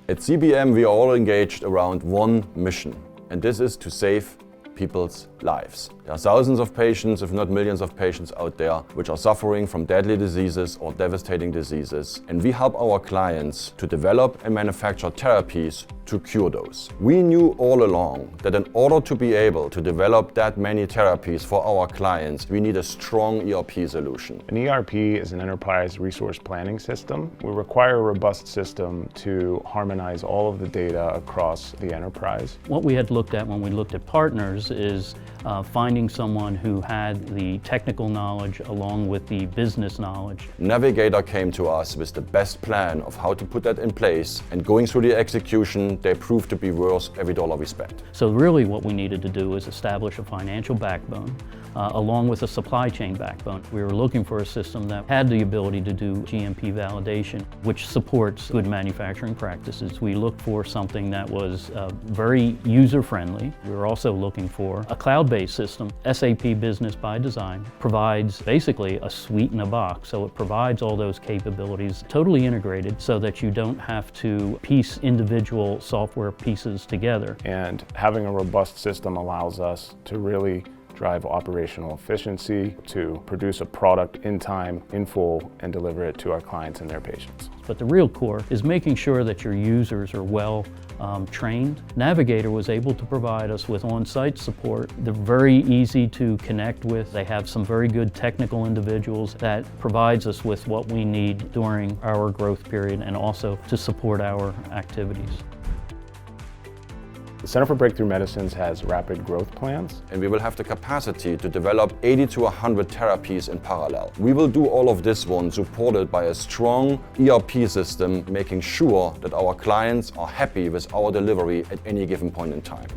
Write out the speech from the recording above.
At CBM, we are all engaged around one mission, and this is to save people's lives. There are thousands of patients, if not millions of patients out there, which are suffering from deadly diseases or devastating diseases, and we help our clients to develop and manufacture therapies to cure those. We knew all along that in order to be able to develop that many therapies for our clients, we need a strong ERP solution. An ERP is an enterprise resource planning system. We require a robust system to harmonize all of the data across the enterprise. What we had looked at when we looked at partners is finding someone who had the technical knowledge along with the business knowledge. Navigator came to us with the best plan of how to put that in place, and going through the execution, they proved to be worth every dollar we spent. So really what we needed to do is establish a financial backbone along with a supply chain backbone. We were looking for a system that had the ability to do GMP validation, which supports good manufacturing practices. We looked for something that was very user-friendly. We were also looking for a cloud-based system. SAP Business by Design provides basically a suite in a box, so it provides all those capabilities totally integrated so that you don't have to piece individual software pieces together. And having a robust system allows us to really drive operational efficiency, to produce a product in time, in full, and deliver it to our clients and their patients. But the real core is making sure that your users are well trained. Navigator was able to provide us with on-site support. They're very easy to connect with. They have some very good technical individuals that provides us with what we need during our growth period and also to support our activities. The Center for Breakthrough Medicines has rapid growth plans. And we will have the capacity to develop 80 to 100 therapies in parallel. We will do all of this one supported by a strong ERP system, making sure that our clients are happy with our delivery at any given point in time.